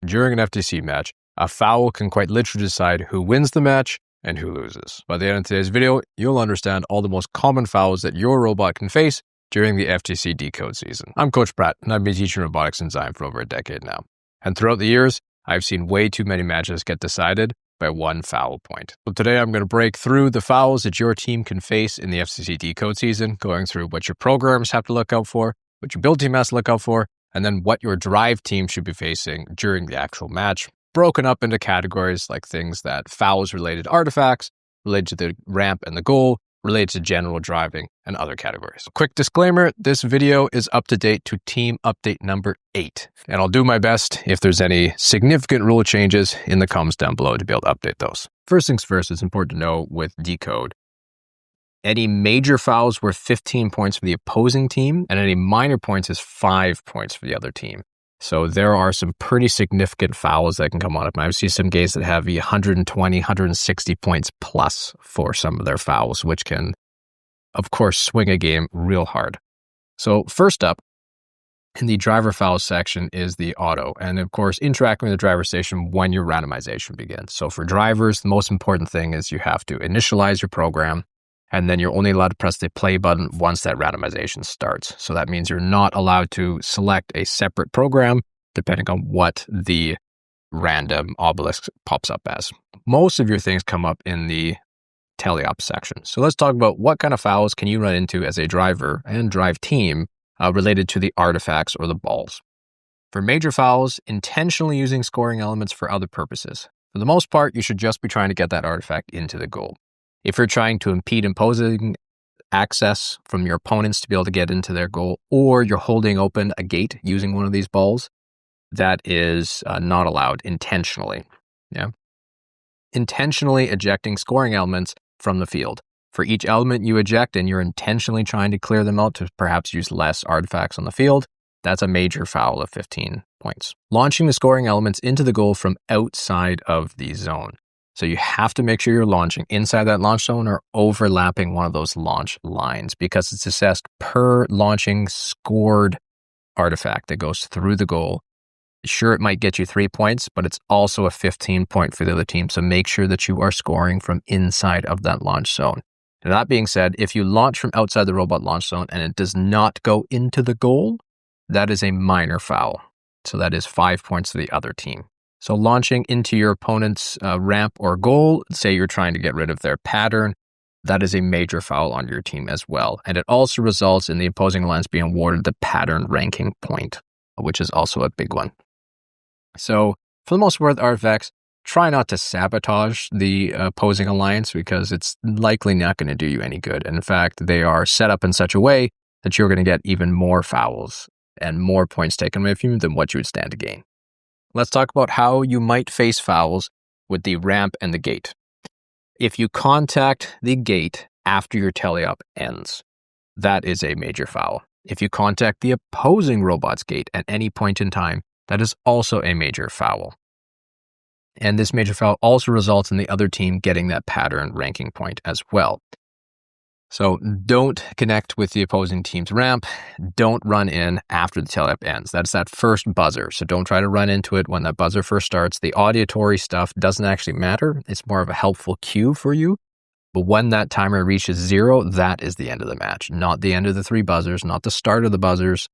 during an FTC match, a foul can quite literally decide who wins the match and who loses. By the end of today's video, you'll understand all the most common fouls that your robot can face during the FTC DECODE season. I'm Coach Pratt, and I've been teaching robotics and design for over a decade now. And throughout the years, I've seen way too many matches get decided by one foul point. So today I'm going to break through the fouls that your team can face in the FTC DECODE season, going through what your programs have to look out for, what your build team has to look out for, and then what your drive team should be facing during the actual match, broken up into categories like things that fouls related to artifacts, related to the ramp and the goal, related to general driving, and other categories. Quick disclaimer, this video is up to date to team update number 8, and I'll do my best if there's any significant rule changes in the comments down below to be able to update those. First things first, it's important to know with DECODE, any major fouls worth 15 points for the opposing team, and any minor points is 5 points for the other team. So there are some pretty significant fouls that can come on. I've seen some games that have 120, 160 points plus for some of their fouls, which can, of course, swing a game real hard. So first up in the driver fouls section is the auto. And of course, interacting with the driver station when your randomization begins. So for drivers, the most important thing is you have to initialize your program, and then you're only allowed to press the play button once that randomization starts. So that means you're not allowed to select a separate program depending on what the random obelisk pops up as. Most of your things come up in the teleop section. So let's talk about what kind of fouls can you run into as a driver and drive team related to the artifacts or the balls. For major fouls, intentionally using scoring elements for other purposes. For the most part, you should just be trying to get that artifact into the goal. If you're trying to impede imposing access from your opponents to be able to get into their goal, or you're holding open a gate using one of these balls, that is not allowed intentionally. Yeah. Intentionally ejecting scoring elements from the field. For each element you eject and you're intentionally trying to clear them out to perhaps use less artifacts on the field, that's a major foul of 15 points. Launching the scoring elements into the goal from outside of the zone. So you have to make sure you're launching inside that launch zone or overlapping one of those launch lines, because it's assessed per launching scored artifact that goes through the goal. Sure, it might get you 3 points, but it's also a 15 point for the other team. So make sure that you are scoring from inside of that launch zone. And that being said, if you launch from outside the robot launch zone and it does not go into the goal, that is a minor foul. So that is 5 points to the other team. So launching into your opponent's ramp or goal, say you're trying to get rid of their pattern, that is a major foul on your team as well. And it also results in the opposing alliance being awarded the pattern ranking point, which is also a big one. So for the most part, with artifacts, try not to sabotage the opposing alliance, because it's likely not going to do you any good. And in fact, they are set up in such a way that you're going to get even more fouls and more points taken away from you than what you would stand to gain. Let's talk about how you might face fouls with the ramp and the gate. If you contact the gate after your teleop ends, that is a major foul. If you contact the opposing robot's gate at any point in time, that is also a major foul. And this major foul also results in the other team getting that pattern ranking point as well. So don't connect with the opposing team's ramp. Don't run in after the teleop ends. That's that first buzzer. So don't try to run into it when that buzzer first starts. The auditory stuff doesn't actually matter. It's more of a helpful cue for you. But when that timer reaches 0, that is the end of the match. Not the end of the 3 buzzers, not the start of the buzzers,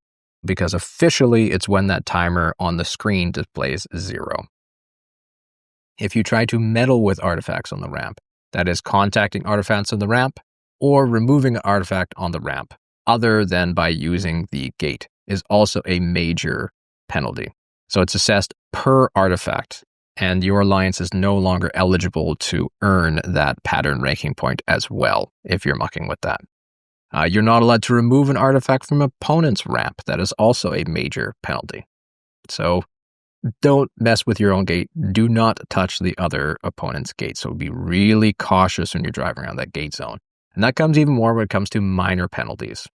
because officially it's when that timer on the screen displays 0. If you try to meddle with artifacts on the ramp, that is contacting artifacts on the ramp, or removing an artifact on the ramp, other than by using the gate, is also a major penalty. So it's assessed per artifact, and your alliance is no longer eligible to earn that pattern ranking point as well, if you're mucking with that. You're not allowed to remove an artifact from opponent's ramp. That is also a major penalty. So don't mess with your own gate. Do not touch the other opponent's gate. So be really cautious when you're driving around that gate zone. And that comes even more when it comes to minor penalties.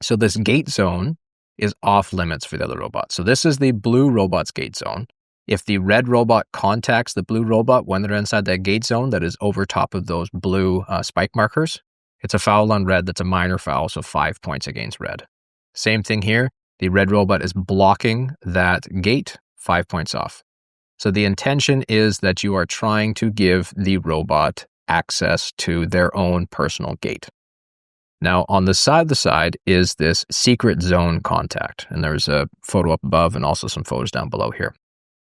So this gate zone is off limits for the other robot. So this is the blue robot's gate zone. If the red robot contacts the blue robot when they're inside that gate zone that is over top of those blue spike markers, it's a foul on red. That's a minor foul, so 5 points against red. Same thing here. The red robot is blocking that gate, 5 points off. So the intention is that you are trying to give the robot access to their own personal gate. Now, on the side is this secret zone contact, and there's a photo up above and also some photos down below here.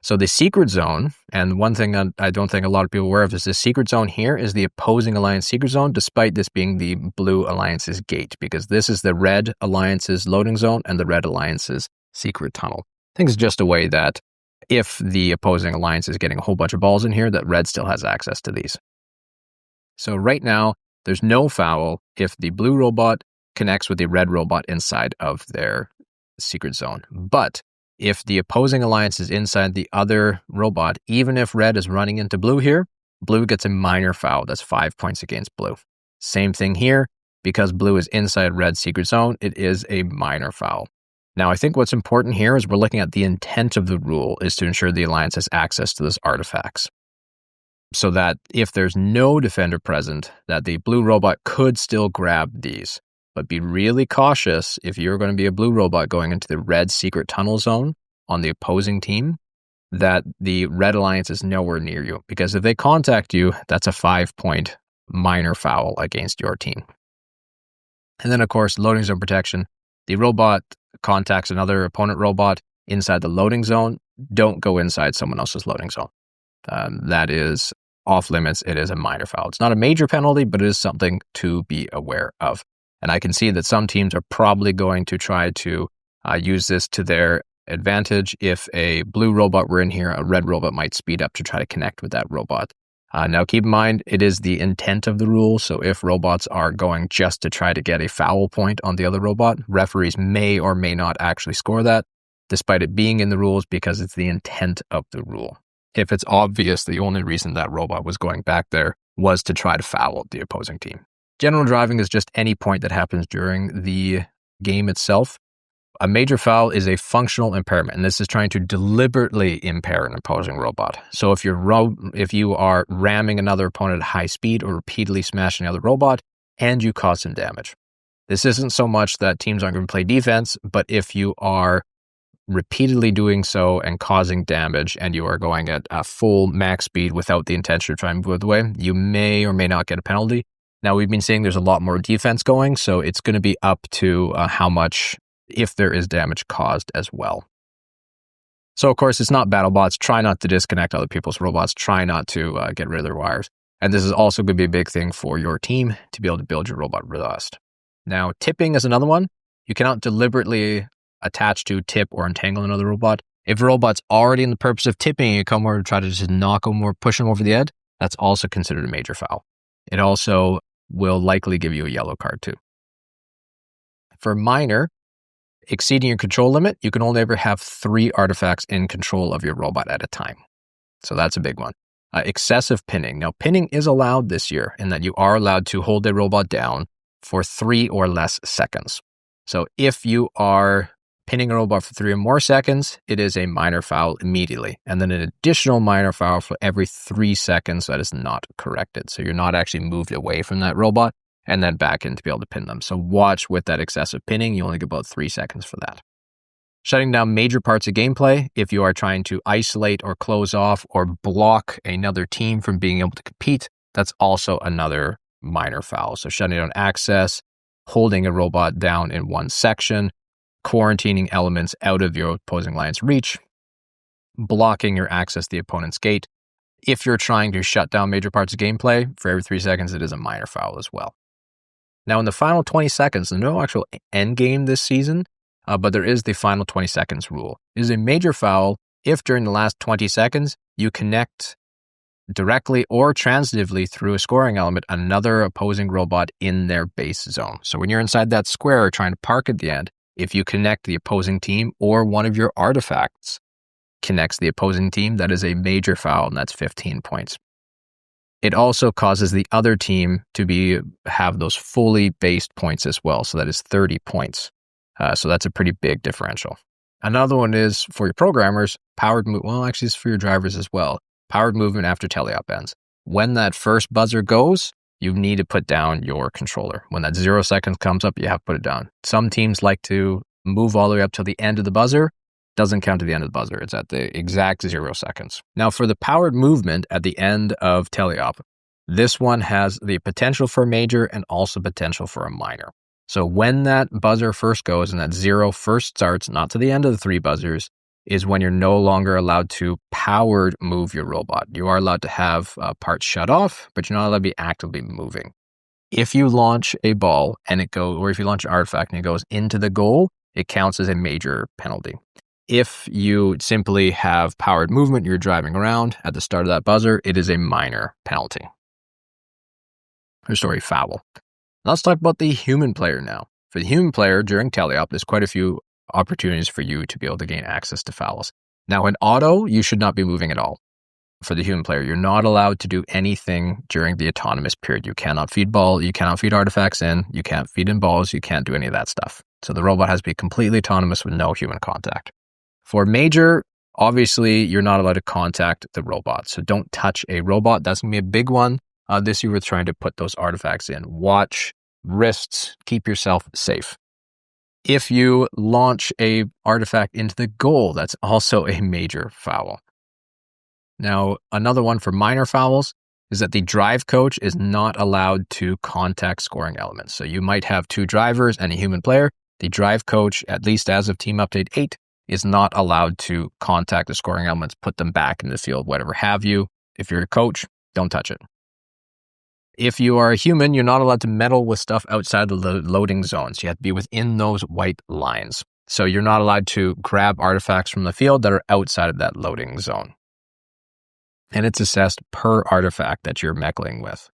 So the secret zone, and one thing I don't think a lot of people are aware of is the secret zone here is the opposing alliance secret zone, despite this being the blue alliance's gate, because this is the red alliance's loading zone and the red alliance's secret tunnel. I think it's just a way that if the opposing alliance is getting a whole bunch of balls in here, that red still has access to these. So right now, there's no foul if the blue robot connects with the red robot inside of their secret zone. But if the opposing alliance is inside the other robot, even if red is running into blue here, blue gets a minor foul. That's 5 points against blue. Same thing here. Because blue is inside red's secret zone, it is a minor foul. Now, I think what's important here is we're looking at the intent of the rule is to ensure the alliance has access to those artifacts. So that if there's no defender present, that the blue robot could still grab these. But be really cautious if you're going to be a blue robot going into the red secret tunnel zone on the opposing team, that the red alliance is nowhere near you. Because if they contact you, that's a 5-point minor foul against your team. And then, of course, loading zone protection. The robot contacts another opponent robot inside the loading zone. Don't go inside someone else's loading zone. That is off limits. It is a minor foul. It's not a major penalty, but it is something to be aware of. And I can see that some teams are probably going to try to use this to their advantage. If a blue robot were in here, a red robot might speed up to try to connect with that robot. Now, keep in mind, it is the intent of the rule. So if robots are going just to try to get a foul point on the other robot, referees may or may not actually score that, despite it being in the rules, because it's the intent of the rule. If it's obvious the only reason that robot was going back there was to try to foul the opposing team. General driving is just any point that happens during the game itself. A major foul is a functional impairment, and this is trying to deliberately impair an opposing robot. So if you are ramming another opponent at high speed or repeatedly smashing another robot, and you cause some damage. This isn't so much that teams aren't going to play defense, but if you are repeatedly doing so and causing damage, and you are going at a full max speed without the intention of trying to move the way, you may or may not get a penalty. Now, we've been seeing there's a lot more defense going, so it's going to be up to how much, if there is damage caused as well. So, of course, it's not BattleBots. Try not to disconnect other people's robots. Try not to get rid of their wires. And this is also going to be a big thing for your team to be able to build your robot robust. Now, tipping is another one. You cannot deliberately attach to, tip, or entangle another robot. If a robot's already in the purpose of tipping and you come over to try to just knock them or push them over the edge, that's also considered a major foul. It also will likely give you a yellow card too. For minor, exceeding your control limit, you can only ever have 3 artifacts in control of your robot at a time. So that's a big one. Excessive pinning. Now, pinning is allowed this year in that you are allowed to hold a robot down for 3 or less seconds. So if you are pinning a robot for 3 or more seconds, it is a minor foul immediately. And then an additional minor foul for every 3 seconds that is not corrected. So you're not actually moved away from that robot and then back in to be able to pin them. So watch with that excessive pinning. You only get about 3 seconds for that. Shutting down major parts of gameplay. If you are trying to isolate or close off or block another team from being able to compete, that's also another minor foul. So shutting down access, holding a robot down in one section, quarantining elements out of your opposing alliance reach, blocking your access to the opponent's gate. If you're trying to shut down major parts of gameplay, for every 3 seconds, it is a minor foul as well. Now, in the final 20 seconds, there's no actual end game this season, but there is the final 20 seconds rule. It is a major foul if during the last 20 seconds, you connect directly or transitively through a scoring element another opposing robot in their base zone. So when you're inside that square trying to park at the end, if you connect the opposing team or one of your artifacts connects the opposing team, that is a major foul, and that's 15 points. It also causes the other team to have those fully based points as well, so that is 30 points. So that's a pretty big differential. Another one is for your programmers, powered movement. Well, actually, it's for your drivers as well. Powered movement after teleop ends. When that first buzzer goes, you need to put down your controller. When that 0 seconds comes up, you have to put it down. Some teams like to move all the way up till the end of the buzzer. doesn't count to the end of the buzzer. It's at the exact 0 seconds. Now, for the powered movement at the end of teleop, this one has the potential for a major and also potential for a minor. So when that buzzer first goes and that 0 first starts, not to the end of the 3 buzzers, is when you're no longer allowed to powered move your robot. You are allowed to have parts shut off, but you're not allowed to be actively moving. If you launch a ball and it goes, or if you launch an artifact and it goes into the goal, it counts as a major penalty. If you simply have powered movement, you're driving around at the start of that buzzer, it is a minor penalty. Foul. Let's talk about the human player now. For the human player during teleop, there's quite a few opportunities for you to be able to gain access to fouls. Now in auto, you should not be moving at all. For the human player, you're not allowed to do anything during the autonomous period. You cannot feed ball, you cannot feed artifacts in, you can't feed in balls, you can't do any of that stuff. So the robot has to be completely autonomous with no human contact. For major, obviously, you're not allowed to contact the robot. So don't touch a robot. That's going to be a big one. This year, we're trying to put those artifacts in. Watch, wrists, keep yourself safe. If you launch a artifact into the goal, that's also a major foul. Now, another one for minor fouls is that the drive coach is not allowed to contact scoring elements. So you might have 2 drivers and a human player. The drive coach, at least as of Team Update 8, is not allowed to contact the scoring elements, put them back in the field, whatever have you. If you're a coach, don't touch it. If you are a human, you're not allowed to meddle with stuff outside the loading zones. You have to be within those white lines. So you're not allowed to grab artifacts from the field that are outside of that loading zone. And it's assessed per artifact that you're meddling with.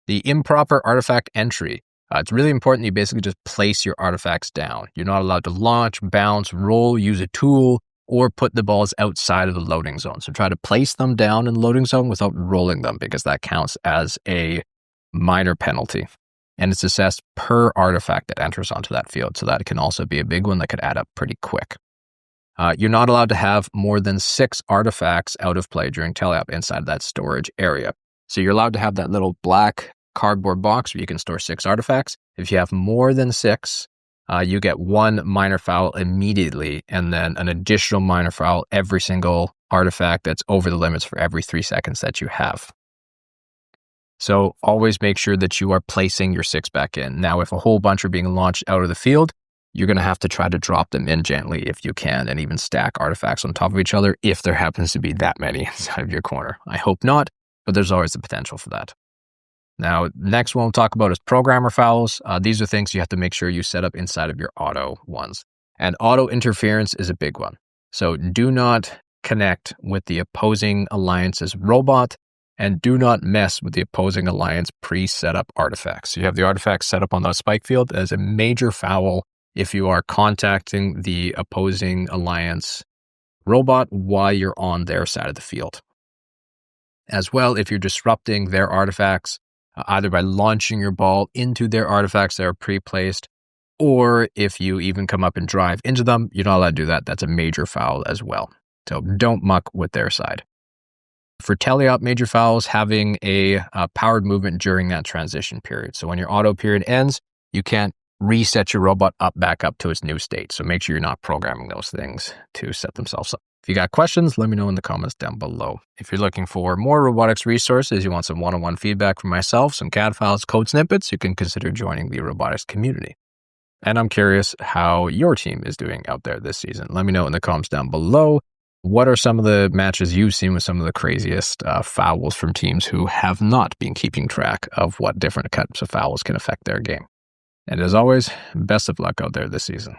The improper artifact entry. It's really important that you basically just place your artifacts down. You're not allowed to launch, bounce, roll, use a tool, or put the balls outside of the loading zone. So try to place them down in the loading zone without rolling them, because that counts as a minor penalty. And it's assessed per artifact that enters onto that field. So that can also be a big one that could add up pretty quick. You're not allowed to have more than 6 artifacts out of play during teleop inside that storage area. So you're allowed to have that little black cardboard box where you can store 6 artifacts. If you have more than 6, you get 1 minor foul immediately, and then an additional minor foul every single artifact that's over the limits for every 3 seconds that you have. So always make sure that you are placing your 6 back in. Now, if a whole bunch are being launched out of the field, you're going to have to try to drop them in gently if you can, and even stack artifacts on top of each other if there happens to be that many inside of your corner. I hope not, but there's always the potential for that. Now, next one we'll talk about is programmer fouls. These are things you have to make sure you set up inside of your auto ones. And auto interference is a big one. So do not connect with the opposing alliance's robot, and do not mess with the opposing alliance pre-set up artifacts. So you have the artifacts set up on the spike field as a major foul if you are contacting the opposing alliance robot while you're on their side of the field. As well, if you're disrupting their artifacts, either by launching your ball into their artifacts that are pre-placed, or if you even come up and drive into them, you're not allowed to do that. That's a major foul as well. So don't muck with their side. For teleop major fouls, having a powered movement during that transition period. So when your auto period ends, you can't reset your robot back up to its new state. So make sure you're not programming those things to set themselves up. If you got questions, let me know in the comments down below. If you're looking for more robotics resources, you want some one-on-one feedback from myself, some CAD files, code snippets, you can consider joining the robotics community. And I'm curious how your team is doing out there this season. Let me know in the comments down below. What are some of the matches you've seen with some of the craziest fouls from teams who have not been keeping track of what different types of fouls can affect their game? And as always, best of luck out there this season.